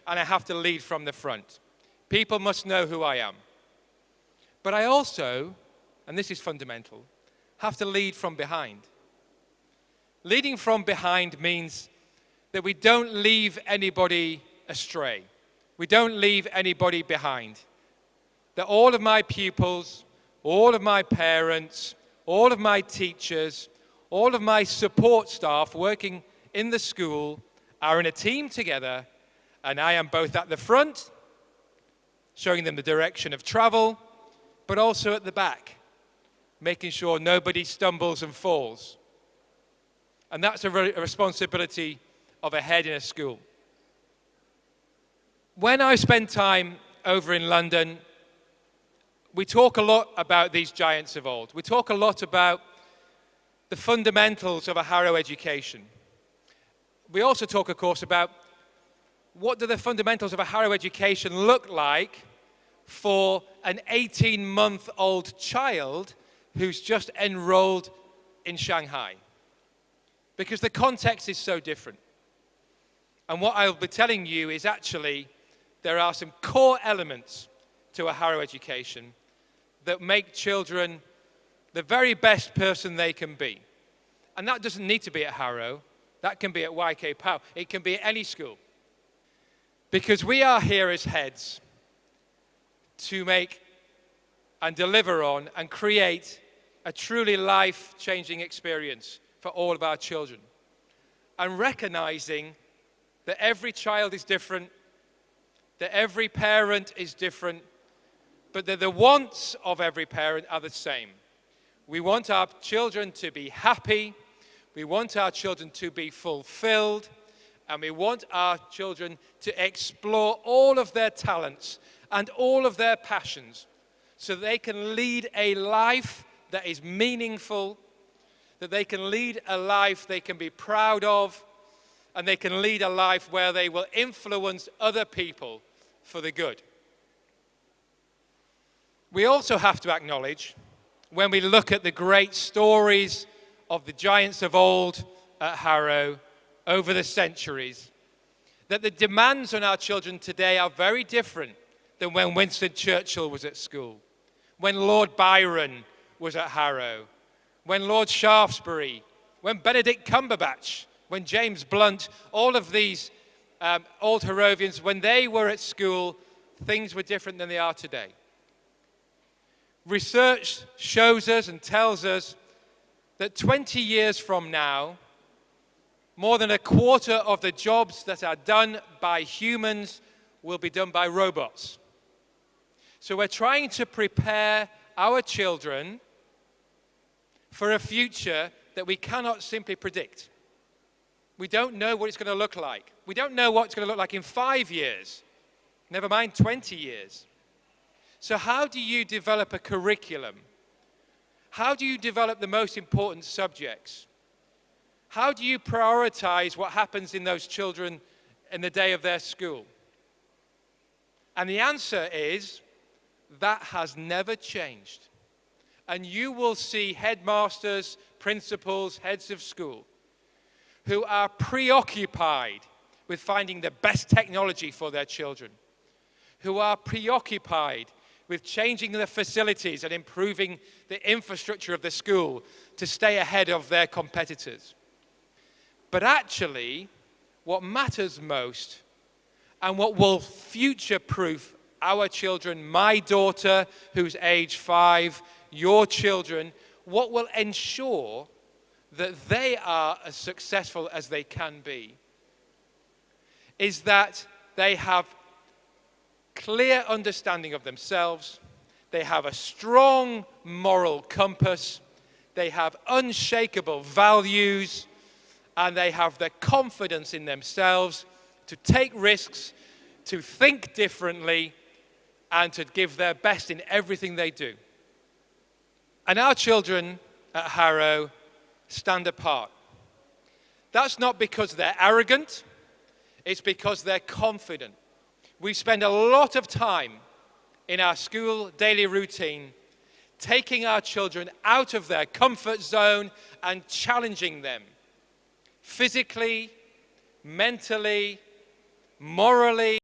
and I have to lead from the front. People must know who I am. But I also, and this is fundamental, have to lead from behind. Leading from behind means that we don't leave anybody astray. We don't leave anybody behind. That all of my pupils, all of my parents, all of my teachers, all of my support staff working in the school are in a team together, and I am both at the front, showing them the direction of travel, but also at the back, making sure nobody stumbles and falls. And that's a responsibility of a head in a school. When I spend time over in London, we talk a lot about these giants of old. We talk a lot about the fundamentals of a Harrow education. We also talk, of course, about what do the fundamentals of a Harrow education look like for an 18-month-old child who's just enrolled in Shanghai. Because the context is so different. And what I'll be telling you is actually there are some core elements to a Harrow education that make children the very best person they can be. And that doesn't need to be at Harrow. That can be at YK Pow. It can be at any school. Because we are here as heads to make and deliver on and create a truly life-changing experience for all of our children. And recognizing that every child is different, that every parent is different, but that the wants of every parent are the same. We want our children to be happy, we want our children to be fulfilled, and we want our children to explore all of their talents and all of their passions so that they can lead a life that is meaningful, that they can lead a life they can be proud of, and they can lead a life where they will influence other people for the good. We also have to acknowledge, when we look at the great stories of the giants of old at Harrow over the centuries, that the demands on our children today are very different than when Winston Churchill was at school, when Lord Byron was at Harrow, when Lord Shaftesbury, when Benedict Cumberbatch, when James Blunt, all of these old Harrovians, when they were at school, things were different than they are today. Research shows us and tells us that 20 years from now, more than a quarter of the jobs that are done by humans will be done by robots. So we're trying to prepare our children for a future that we cannot simply predict. We don't know what it's going to look like. We don't know what it's going to look like in 5 years, never mind 20 years. So how do you develop a curriculum? How do you develop the most important subjects? How do you prioritize what happens in those children in the day of their school? And the answer is, that has never changed. And you will see headmasters, principals, heads of school who are preoccupied with finding the best technology for their children, who are preoccupied with changing the facilities and improving the infrastructure of the school to stay ahead of their competitors. But actually, what matters most and what will future-proof our children, my daughter who's age 5, your children, what will ensure that they are as successful as they can be, is that they have clear understanding of themselves, they have a strong moral compass, they have unshakable values, and they have the confidence in themselves to take risks, to think differently, and to give their best in everything they do. And our children at Harrow stand apart. That's not because they're arrogant, it's because they're confident. We spend a lot of time in our school daily routine taking our children out of their comfort zone and challenging them physically, mentally, morally,